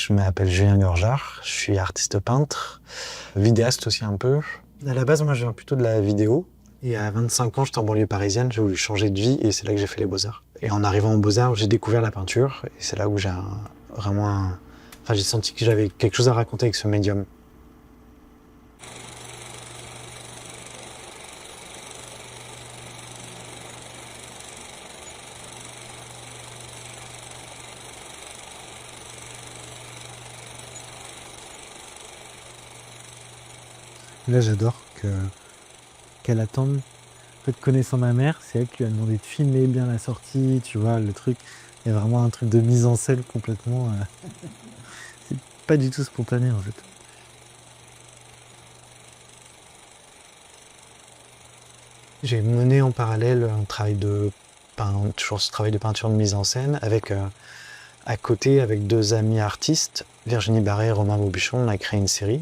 Je m'appelle Julien Gorjard, je suis artiste peintre, vidéaste aussi un peu. À la base, moi, je viens plutôt de la vidéo. Et à 25 ans, j'étais en banlieue parisienne, j'ai voulu changer de vie et c'est là que j'ai fait les Beaux-Arts. Et en arrivant aux Beaux-Arts, j'ai découvert la peinture et c'est là où j'ai senti que j'avais quelque chose à raconter avec ce médium. Là, j'adore qu'elle attende. En fait, connaissant ma mère, c'est elle qui lui a demandé de filmer bien la sortie, tu vois, le truc. Il y a vraiment un truc de mise en scène complètement. C'est pas du tout spontané en fait. J'ai mené en parallèle toujours ce travail de peinture de mise en scène à côté avec deux amis artistes, Virginie Barret et Romain Maubuchon. On a créé une série.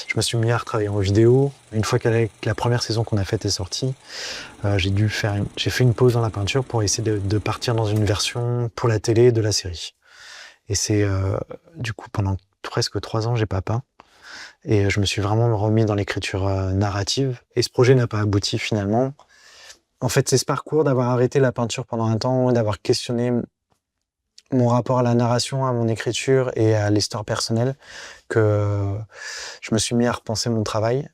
Je me suis mis à retravailler en vidéo. Une fois que la première saison qu'on a faite est sortie, j'ai fait une pause dans la peinture pour essayer de partir dans une version pour la télé de la série. Et du coup, pendant presque 3 ans, j'ai pas peint. Et je me suis vraiment remis dans l'écriture narrative. Et ce projet n'a pas abouti finalement. En fait, c'est ce parcours d'avoir arrêté la peinture pendant un temps, d'avoir questionné mon rapport à la narration, à mon écriture et à l'histoire personnelle, que je me suis mis à repenser mon travail.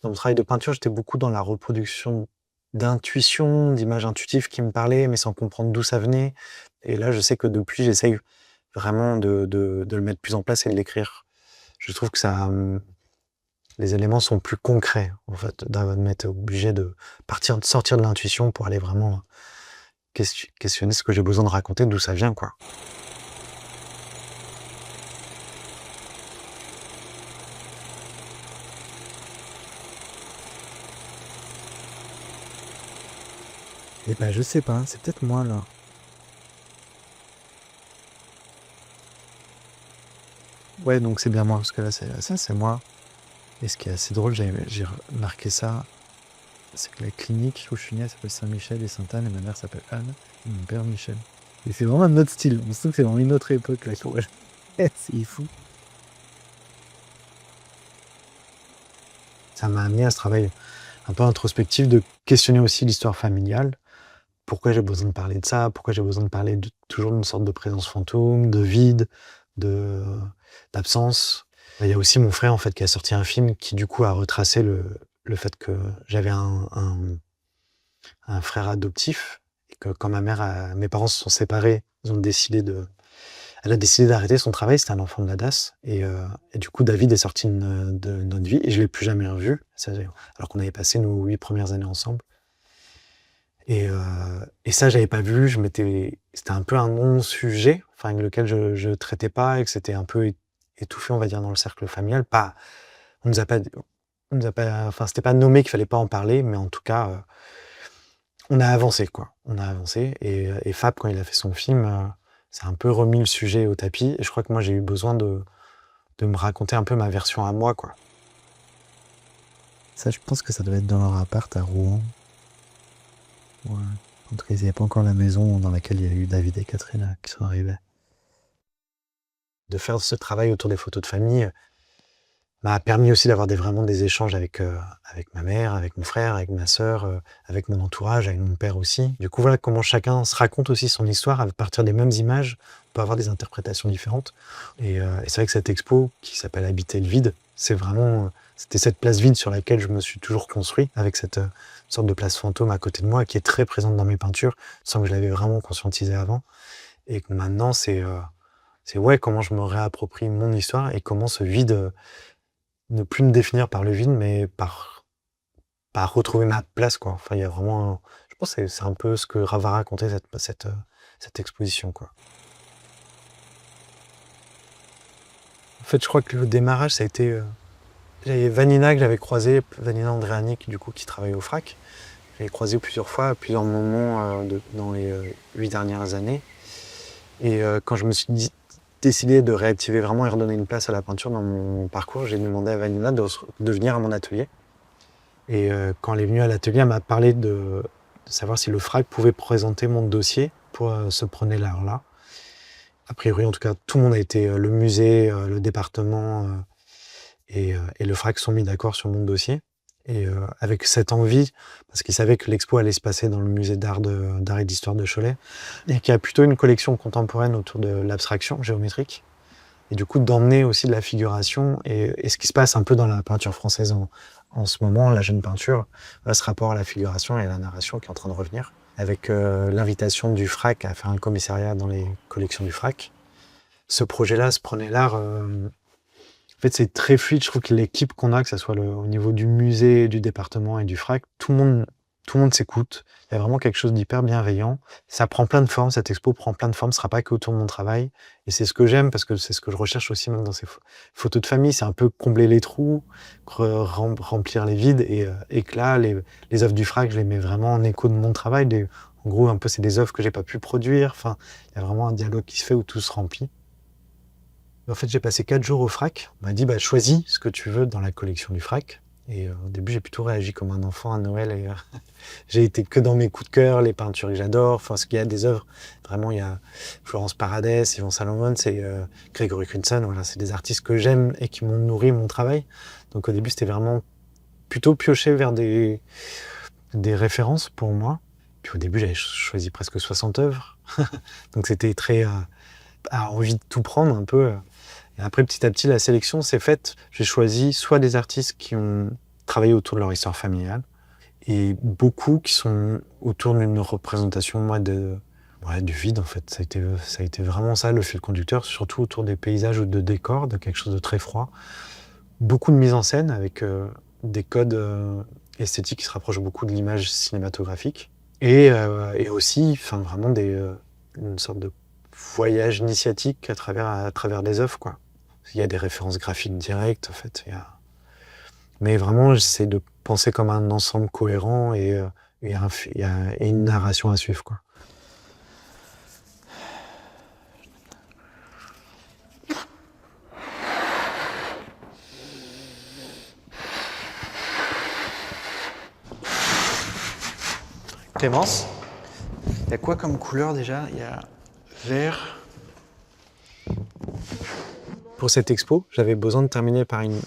Dans mon travail de peinture, j'étais beaucoup dans la reproduction d'intuitions, d'images intuitives qui me parlaient, mais sans comprendre d'où ça venait. Et là, je sais que depuis, j'essaye vraiment de le mettre plus en place et de l'écrire. Je trouve que les éléments sont plus concrets, en fait, d'être obligé de sortir de l'intuition pour aller vraiment questionner ce que j'ai besoin de raconter, d'où ça vient, quoi. Et ben, je sais pas, c'est peut-être moi là. Ouais, donc c'est bien moi, parce que là, c'est moi. Et ce qui est assez drôle, j'ai remarqué ça, c'est que la clinique où je suis né, elle s'appelle Saint-Michel et Sainte-Anne, et ma mère s'appelle Anne, et mon père Michel. Et c'est vraiment notre style. On sent que c'est vraiment une autre époque là. C'est fou. Ça m'a amené à ce travail un peu introspectif de questionner aussi l'histoire familiale. Pourquoi j'ai besoin de parler de ça? Pourquoi j'ai besoin de parler toujours d'une sorte de présence fantôme, de vide, de d'absence? Il y a aussi mon frère en fait qui a sorti un film qui du coup a retracé le fait que j'avais un frère adoptif et que quand mes parents se sont séparés, elle a décidé d'arrêter son travail. C'était un enfant de la DAS et du coup David est sorti de notre vie et je l'ai plus jamais revu. Alors qu'on avait passé nos 8 premières années ensemble. Et ça, j'avais pas vu. C'était un peu un non-sujet, enfin, avec lequel je traitais pas et que c'était un peu étouffé, on va dire, dans le cercle familial. On nous a pas, enfin, c'était pas nommé qu'il fallait pas en parler, mais en tout cas, on a avancé, quoi. On a avancé. Et Fab, quand il a fait son film, ça a un peu remis le sujet au tapis. Et je crois que moi, j'ai eu besoin de me raconter un peu ma version à moi, quoi. Ça, je pense que ça devait être dans leur appart à Rouen. Ouais. En tout cas, ils n'avaient pas encore la maison dans laquelle il y a eu David et Catherine qui sont arrivés. De faire ce travail autour des photos de famille m'a permis aussi d'avoir vraiment des échanges avec ma mère, avec mon frère, avec ma sœur, avec mon entourage, avec mon père aussi. Du coup, voilà comment chacun se raconte aussi son histoire à partir des mêmes images. On peut avoir des interprétations différentes. Et c'est vrai que cette expo, qui s'appelle Habiter le vide, c'était cette place vide sur laquelle je me suis toujours construit, avec cette sorte de place fantôme à côté de moi, qui est très présente dans mes peintures, sans que je l'avais vraiment conscientisé avant. Et que maintenant, c'est ouais, comment je me réapproprie mon histoire et comment ce vide, ne plus me définir par le vide, mais par retrouver ma place, quoi. Enfin, il y a vraiment je pense que c'est un peu ce que va raconter cette exposition, quoi. En fait, je crois que le démarrage, ça a été, j'avais Vanina que j'avais croisée, Vanina Andréani qui, du coup, qui travaille au FRAC. Je l'ai croisée plusieurs fois, à plusieurs moments, dans les 8 dernières années. Et quand je me suis décidé de réactiver vraiment et redonner une place à la peinture dans mon parcours, j'ai demandé à Vanina de venir à mon atelier. Et quand elle est venue à l'atelier, elle m'a parlé de savoir si le FRAC pouvait présenter mon dossier pour ce Prenez l'art là. a priori, en tout cas, tout le monde a été, le musée, le département et le FRAC sont mis d'accord sur mon dossier. Et avec cette envie, parce qu'ils savaient que l'expo allait se passer dans le musée d'art et d'histoire de Cholet, et qu'il y a plutôt une collection contemporaine autour de l'abstraction géométrique, et du coup d'emmener aussi de la figuration, et ce qui se passe un peu dans la peinture française en ce moment, la jeune peinture, ce rapport à la figuration et à la narration qui est en train de revenir, avec l'invitation du FRAC à faire un commissariat dans les collections du FRAC. Ce projet-là se prenait l'art. En fait, c'est très fluide. Je trouve que l'équipe qu'on a, que ce soit au niveau du musée, du département et du FRAC, tout le monde s'écoute. Il y a vraiment quelque chose d'hyper bienveillant. Ça prend plein de formes, cette expo prend plein de formes. Ce sera pas que autour de mon travail. Et c'est ce que j'aime, parce que c'est ce que je recherche aussi même dans ces photos de famille. C'est un peu combler les trous, remplir les vides. Et que là, les œuvres du FRAC, je les mets vraiment en écho de mon travail. En gros, un peu, c'est des œuvres que j'ai pas pu produire. Enfin, il y a vraiment un dialogue qui se fait où tout se remplit. En fait, j'ai passé 4 jours au FRAC. On m'a dit, bah, choisis ce que tu veux dans la collection du FRAC. Et au début, j'ai plutôt réagi comme un enfant à Noël. Et j'ai été que dans mes coups de cœur, les peintures que j'adore. Enfin, ce qu'il y a des œuvres, vraiment, il y a Florence Paradès, Yvon Salomon, c'est Gregory Knudsen. Voilà, c'est des artistes que j'aime et qui m'ont nourri mon travail. Donc au début, c'était vraiment plutôt piocher vers des références pour moi. Puis au début, j'avais choisi presque 60 œuvres. Donc c'était très... envie de tout prendre un peu. Et après, petit à petit, la sélection s'est faite. J'ai choisi soit des artistes qui ont travaillé autour de leur histoire familiale, et beaucoup qui sont autour d'une représentation, moi, du vide, en fait. Ça a été vraiment ça, le fil conducteur, surtout autour des paysages ou de décors, de quelque chose de très froid. Beaucoup de mise en scène avec des codes esthétiques qui se rapprochent beaucoup de l'image cinématographique. Et aussi, vraiment une sorte de voyage initiatique à travers des œuvres, quoi. Il y a des références graphiques directes, en fait. Mais vraiment, j'essaie de penser comme un ensemble cohérent et une narration à suivre, quoi. Clémence, il y a quoi comme couleur déjà? Il y a vert. Pour cette expo, j'avais besoin de terminer par une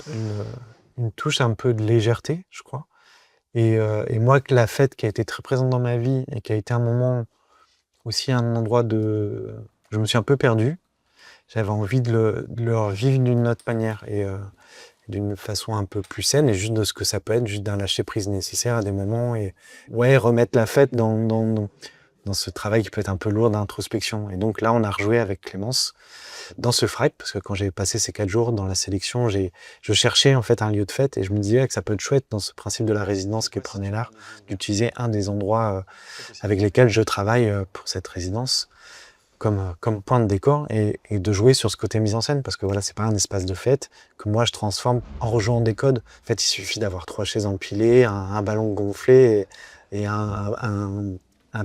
touche un peu de légèreté, je crois. Et moi, que la fête qui a été très présente dans ma vie et qui a été un moment aussi un endroit je me suis un peu perdu. J'avais envie de le revivre d'une autre manière et d'une façon un peu plus saine, et juste de ce que ça peut être, juste d'un lâcher-prise nécessaire à des moments, et ouais, remettre la fête dans ce travail qui peut être un peu lourd d'introspection. Et donc là, on a rejoué avec Clémence dans ce FRAC, parce que quand j'ai passé ces 4 jours dans la sélection, je cherchais en fait un lieu de fête, et je me disais que ça peut être chouette dans ce principe de la résidence qu'est Prenez l'Art, d'utiliser un des endroits avec lesquels je travaille pour cette résidence comme point de décor, et de jouer sur ce côté mise en scène, parce que voilà, c'est pas un espace de fête que moi je transforme en rejouant des codes. En fait, il suffit d'avoir 3 chaises empilées, un ballon gonflé et un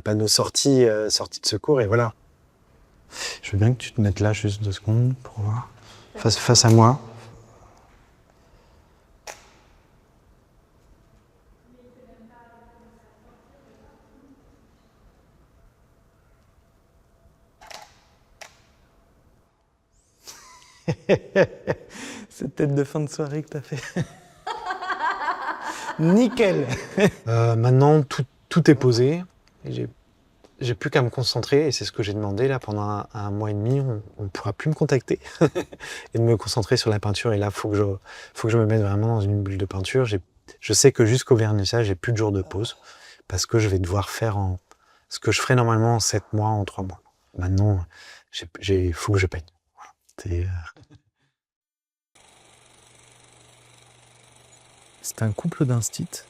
panneau sortie de secours, et voilà. Je veux bien que tu te mettes là juste 2 secondes pour voir. Face à moi. Cette tête de fin de soirée que t'as fait. Nickel. Maintenant, tout est posé. J'ai plus qu'à me concentrer, et c'est ce que j'ai demandé là pendant un mois et demi. On ne pourra plus me contacter et de me concentrer sur la peinture. Et là, faut que je me mette vraiment dans une bulle de peinture. Je sais que jusqu'au vernissage, j'ai plus de jours de pause, parce que je vais devoir faire ce que je ferais normalement en 7 mois, en 3 mois. Maintenant, faut que je peigne. Voilà. C'était un couple d'instits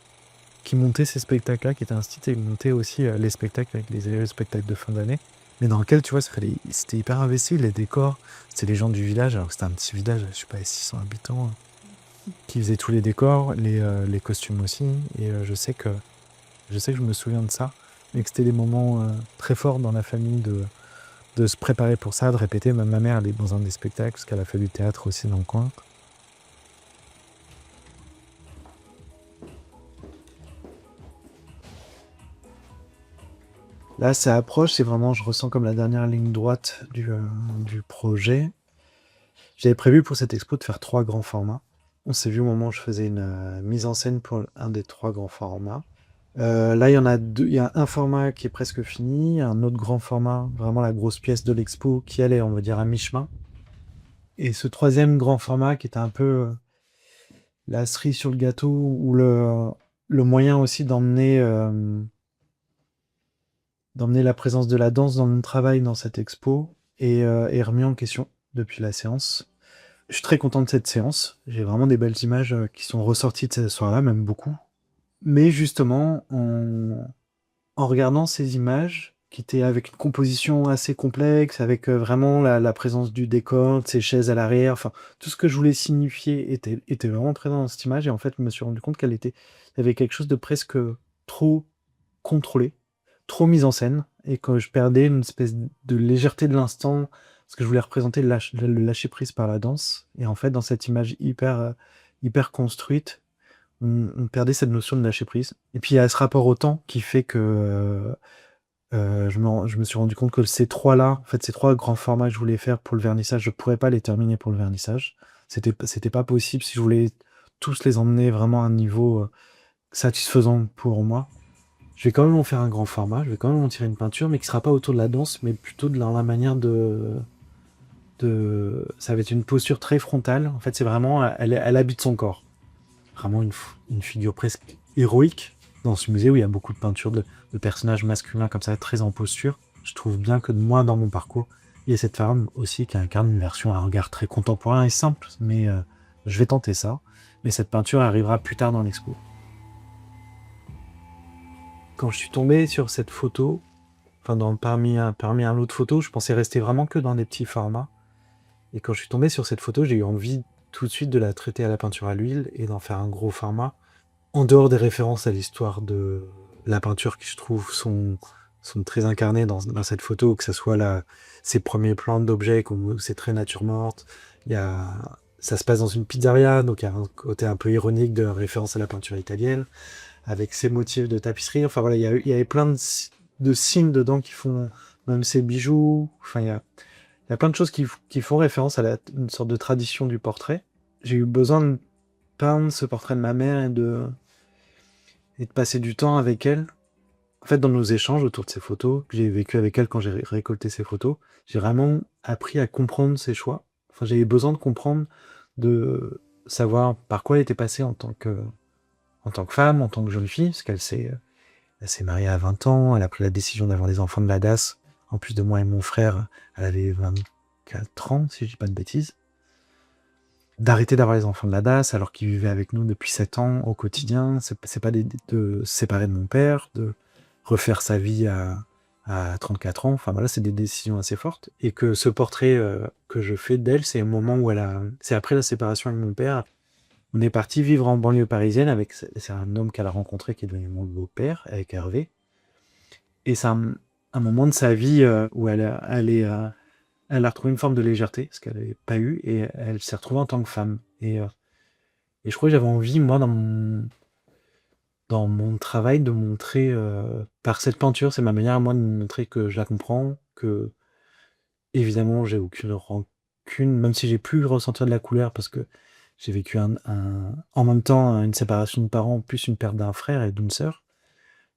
qui montait ces spectacles-là, qui était un site, et il montait aussi les spectacles avec les spectacles de fin d'année, mais dans lequel, tu vois, c'était hyper investi, les décors, c'était les gens du village, alors que c'était un petit village, je sais pas, 600 habitants, qui faisaient tous les décors, les costumes aussi, et je sais que je me souviens de ça, mais que c'était des moments très forts dans la famille de se préparer pour ça, de répéter. Même ma mère, elle est dans un des spectacles, parce qu'elle a fait du théâtre aussi dans le coin. Là, ça approche, c'est vraiment, je ressens comme la dernière ligne droite du projet. J'avais prévu pour cette expo de faire 3 grands formats. On s'est vu au moment où je faisais une mise en scène pour un des 3 grands formats. Là, il y en a 2. Il y a un format qui est presque fini, un autre grand format, vraiment la grosse pièce de l'expo, qui elle est, on va dire, à mi-chemin. Et ce 3e grand format qui était un peu la cerise sur le gâteau, ou le moyen aussi d'emmener la présence de la danse dans mon travail dans cette expo, est remis en question depuis la séance. Je suis très content de cette séance. J'ai vraiment des belles images qui sont ressorties de cette soirée-là, même beaucoup. Mais justement, en regardant ces images, qui étaient avec une composition assez complexe, avec vraiment la présence du décor, de ces chaises à l'arrière, enfin, tout ce que je voulais signifier était vraiment présent dans cette image. Et en fait, je me suis rendu compte il y avait quelque chose de presque trop contrôlé, trop mise en scène, et que je perdais une espèce de légèreté de l'instant, parce que je voulais représenter le lâcher prise par la danse. Et en fait, dans cette image hyper construite, on perdait cette notion de lâcher prise. Et puis il y a ce rapport au temps qui fait que je me suis rendu compte que ces 3-là, en fait, ces 3 grands formats que je voulais faire pour le vernissage, je pourrais pas les terminer pour le vernissage. C'était pas possible si je voulais tous les emmener vraiment à un niveau satisfaisant pour moi. Je vais quand même en faire un grand format, je vais quand même en tirer une peinture, mais qui sera pas autour de la danse, mais plutôt de la manière ça va être une posture très frontale. En fait, c'est vraiment, elle habite son corps. Vraiment une figure presque héroïque dans ce musée où il y a beaucoup de peintures de personnages masculins comme ça, très en posture. Je trouve bien que moi, dans mon parcours, il y a cette femme aussi qui incarne une version à un regard très contemporain et simple, mais je vais tenter ça. Mais cette peinture arrivera plus tard dans l'expo. Quand je suis tombé sur cette photo, enfin parmi un lot de photos, je pensais rester vraiment que dans des petits formats. Et quand je suis tombé sur cette photo, j'ai eu envie tout de suite de la traiter à la peinture à l'huile et d'en faire un gros format. En dehors des références à l'histoire de la peinture qui, je trouve, sont très incarnées dans cette photo, que ce soit ces premiers plans d'objets, où c'est très nature morte. Ça se passe dans une pizzeria, donc il y a un côté un peu ironique de référence à la peinture italienne, avec ces motifs de tapisserie. Enfin voilà, il y avait plein de signes dedans qui font, même ces bijoux. Enfin, il y a plein de choses qui font référence à une sorte de tradition du portrait. J'ai eu besoin de peindre ce portrait de ma mère et de passer du temps avec elle. En fait, dans nos échanges autour de ces photos, que j'ai vécu avec elle quand j'ai récolté ces photos, j'ai vraiment appris à comprendre ses choix. Enfin, j'ai eu besoin de comprendre, de savoir par quoi elle était passée en tant que femme, en tant que jeune fille, parce elle s'est mariée à 20 ans, elle a pris la décision d'avoir des enfants de la DAS. En plus de moi et mon frère, elle avait 24 ans, si je dis pas de bêtises. D'arrêter d'avoir les enfants de la DAS alors qu'ils vivaient avec nous depuis 7 ans au quotidien. C'est pas de se séparer de mon père, de refaire sa vie à 34 ans. Enfin voilà, c'est des décisions assez fortes. Et que ce portrait que je fais d'elle, c'est au moment où c'est après la séparation avec mon père. On est parti vivre en banlieue parisienne c'est un homme qu'elle a rencontré qui est devenu mon beau-père, avec Hervé. Et c'est un moment de sa vie où elle a retrouvé une forme de légèreté, ce qu'elle n'avait pas eu, et elle s'est retrouvée en tant que femme. Et je crois que j'avais envie, moi, dans mon travail, de montrer, par cette peinture, c'est ma manière à moi de montrer que je la comprends, que, évidemment, j'ai aucune rancune, même si j'ai pu ressentir de la couleur, parce que j'ai vécu en même temps une séparation de parents, plus une perte d'un frère et d'une sœur.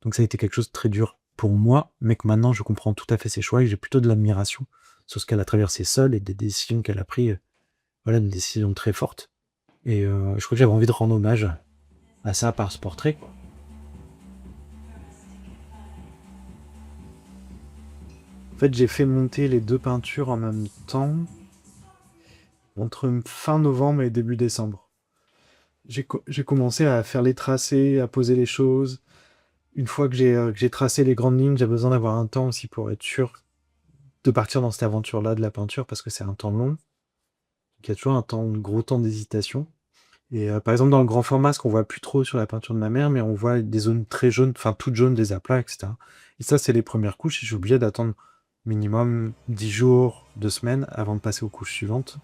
Donc ça a été quelque chose de très dur pour moi, mais que maintenant je comprends tout à fait ses choix et j'ai plutôt de l'admiration sur ce qu'elle a traversé seule et des décisions qu'elle a prises. Voilà, une décision très forte. Et je crois que j'avais envie de rendre hommage à ça par ce portrait, quoi. En fait, j'ai fait monter les 2 peintures en même temps, entre fin novembre et début décembre. J'ai commencé à faire les tracés, à poser les choses. Une fois que j'ai tracé les grandes lignes, j'ai besoin d'avoir un temps aussi pour être sûr de partir dans cette aventure-là de la peinture, parce que c'est un temps long. Il y a toujours un gros temps d'hésitation. Et par exemple, dans le grand format, ce qu'on voit plus trop sur la peinture de ma mère, mais on voit des zones très jaunes, enfin toutes jaunes, des aplats, etc. Et ça, c'est les premières couches, et j'ai oublié d'attendre minimum 10 jours, 2 semaines, avant de passer aux couches suivantes.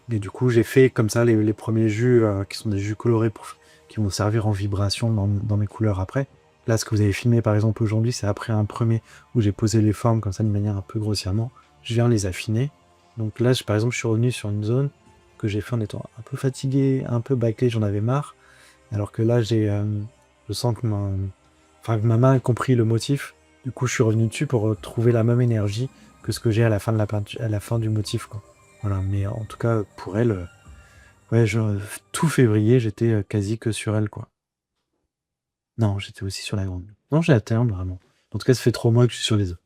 Et du coup, j'ai fait comme ça les premiers jus, qui sont des jus colorés qui vont servir en vibration dans mes couleurs après. Là, ce que vous avez filmé, par exemple, aujourd'hui, c'est après un premier où j'ai posé les formes comme ça de manière un peu grossièrement. Je viens les affiner. Donc là, par exemple, je suis revenu sur une zone que j'ai fait en étant un peu fatigué, un peu bâclé, j'en avais marre. Alors que là, je sens que que ma main a compris le motif. Du coup, je suis revenu dessus pour retrouver la même énergie que ce que j'ai à la fin de la peinture, à la fin du motif, quoi. Voilà, mais en tout cas, pour elle, ouais, tout février, j'étais quasi que sur elle, quoi. Non, j'étais aussi sur la grande. Non, j'ai alterne vraiment. En tout cas, ça fait 3 mois que je suis sur les œufs.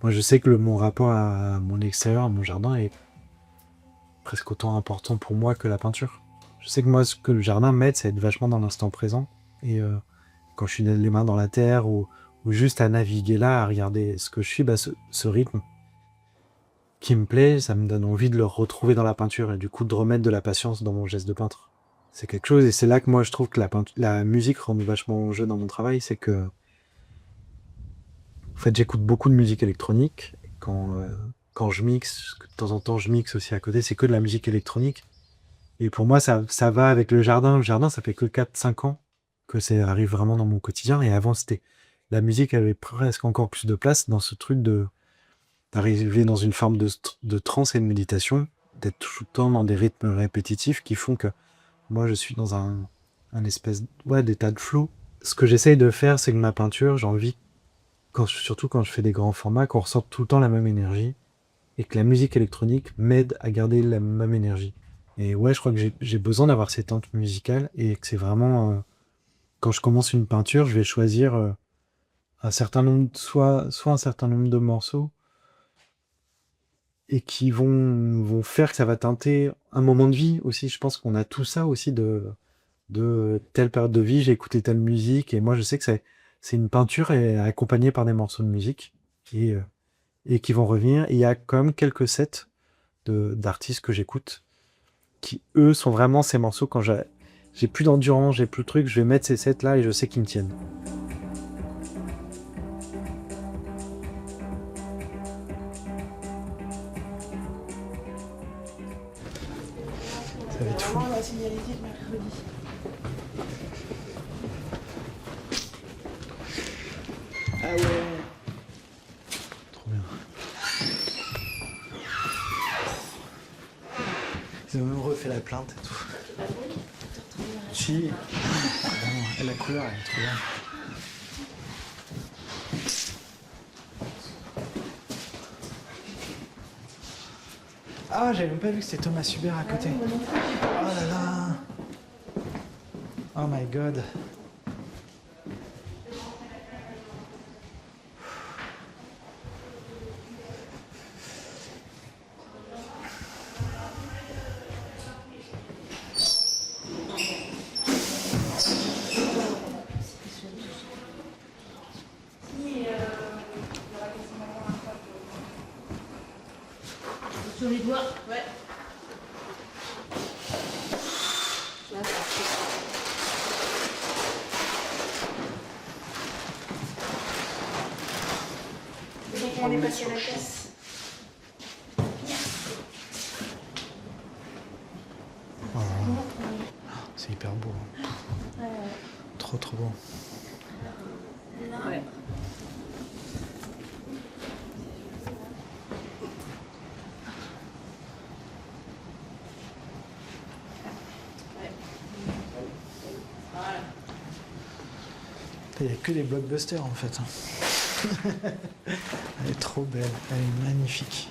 Moi, je sais que mon rapport à mon extérieur, à mon jardin, est presque autant important pour moi que la peinture. Je sais que moi, ce que le jardin m'aide, c'est être vachement dans l'instant présent. Et quand je suis les mains dans la terre ou juste à naviguer là, à regarder ce que je suis, bah, ce rythme qui me plaît, ça me donne envie de le retrouver dans la peinture et du coup de remettre de la patience dans mon geste de peintre. C'est quelque chose, et c'est là que moi je trouve que la musique rentre vachement en jeu dans mon travail, c'est que en fait j'écoute beaucoup de musique électronique. Quand je mixe, de temps en temps je mixe aussi à côté, c'est que de la musique électronique. Et pour moi ça va avec le jardin. Le jardin, ça fait que 4-5 ans que ça arrive vraiment dans mon quotidien. Et avant, la musique avait presque encore plus de place dans ce truc d'arriver dans une forme de transe et de méditation, d'être tout le temps dans des rythmes répétitifs qui font que moi je suis dans un espèce d'état de flow. Ce que j'essaye de faire, c'est que ma peinture, j'ai envie, surtout quand je fais des grands formats, qu'on ressorte tout le temps la même énergie et que la musique électronique m'aide à garder la même énergie. Et ouais, je crois que j'ai besoin d'avoir ces teintes musicales et que c'est vraiment... quand je commence une peinture, je vais choisir un certain nombre, soit un certain nombre de morceaux et qui vont faire que ça va teinter un moment de vie aussi. Je pense qu'on a tout ça aussi de telle période de vie, j'ai écouté telle musique, et moi je sais que c'est une peinture et accompagnée par des morceaux de musique et, euh, et qui vont revenir. Et il y a quand même quelques sets d'artistes que j'écoute qui, eux, sont vraiment ces morceaux quand j'ai plus d'endurance, j'ai plus de trucs, je vais mettre ces sets là et je sais qu'ils me tiennent. Ça va être fou. La signalité de mercredi. Ah ouais. Trop bien. Ils ont même refait la plainte et tout. Si. Et la couleur, elle est trop bien. Ah, j'avais même pas vu que c'était Thomas Hubert à côté. Oh là là. Oh my god. Sur les doigts, ouais. Donc on est passé à la caisse. Oh là là. C'est hyper beau. Trop trop beau. Ouais. Il n'y a que des blockbusters en fait. Elle est trop belle, elle est magnifique.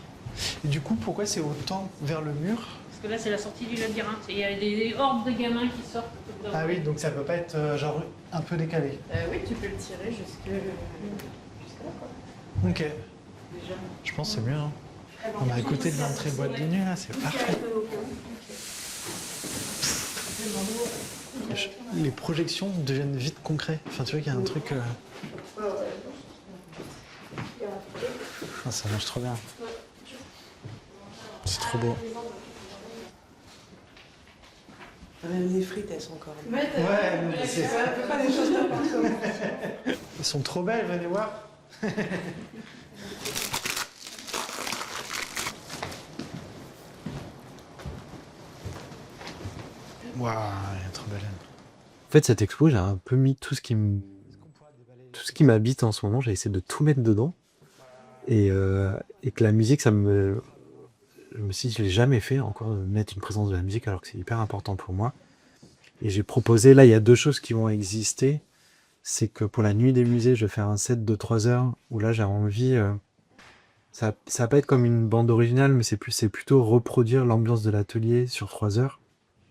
Et du coup, pourquoi c'est autant vers le mur? Parce que là, c'est la sortie du labyrinthe. Et il y a des hordes de gamins qui sortent. Ah oui, donc ça peut pas être genre un peu décalé. Oui, tu peux le tirer jusqu'à là, quoi. Ok, Déjà. je pense que c'est mieux. Hein. On a écouté de l'entrée boîte de nuit là, c'est parfait. Les projections deviennent vite concrets. Enfin, tu vois qu'il y a un truc. Ah, ça marche trop bien. C'est trop beau. Même les frites, elles sont encore. Ouais, mais c'est ça. On peut pas des choses n'importe comment. Elles sont trop belles, venez voir. Waouh, elle est trop belle. En fait, cette expo, j'ai un peu mis tout ce qui m'habite en ce moment. J'ai essayé de tout mettre dedans. Et que la musique, je me suis dit, je l'ai jamais fait encore, de mettre une présence de la musique, alors que c'est hyper important pour moi. Et j'ai proposé, là, il y a 2 choses qui vont exister. C'est que pour la nuit des musées, je vais faire un set de 3 heures, où là, j'ai envie... ça va pas être comme une bande originale, mais c'est plutôt reproduire l'ambiance de l'atelier sur 3 heures,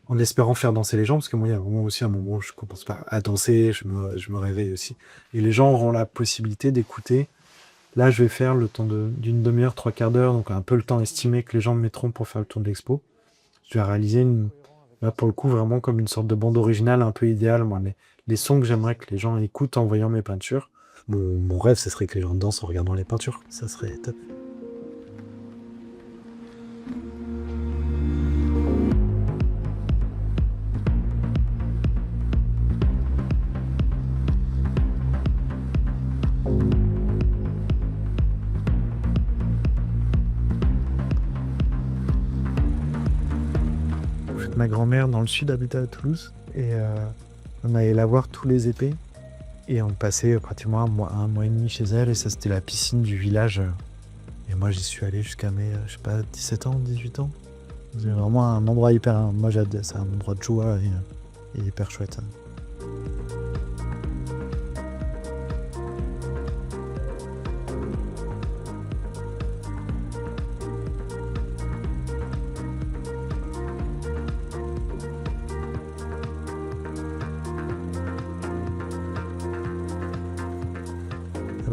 en espérant faire danser les gens, parce que moi, il y a vraiment aussi un moment où je commence pas à danser, je me réveille aussi. Et les gens auront la possibilité d'écouter. Là, je vais faire le temps d'une demi-heure, 3/4 d'heure, donc un peu le temps estimé que les gens me mettront pour faire le tour de l'expo. Je vais réaliser là, pour le coup, vraiment comme une sorte de bande originale un peu idéale. Moi, les sons que j'aimerais que les gens écoutent en voyant mes peintures. Mon rêve, ce serait que les gens dansent en regardant les peintures. Ça serait top. Ma grand-mère dans le sud habitait à Toulouse et on allait la voir tous les étés et on passait pratiquement un mois et demi chez elle et ça c'était la piscine du village et moi j'y suis allé jusqu'à mes, je sais pas, 17 ans, 18 ans. C'est vraiment un endroit hyper, moi j'adore, c'est un endroit de joie et hyper chouette.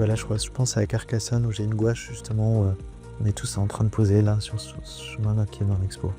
Là, je pense à Carcassonne où j'ai une gouache justement où on est tous en train de poser là sur ce chemin là qui est dans l'expo.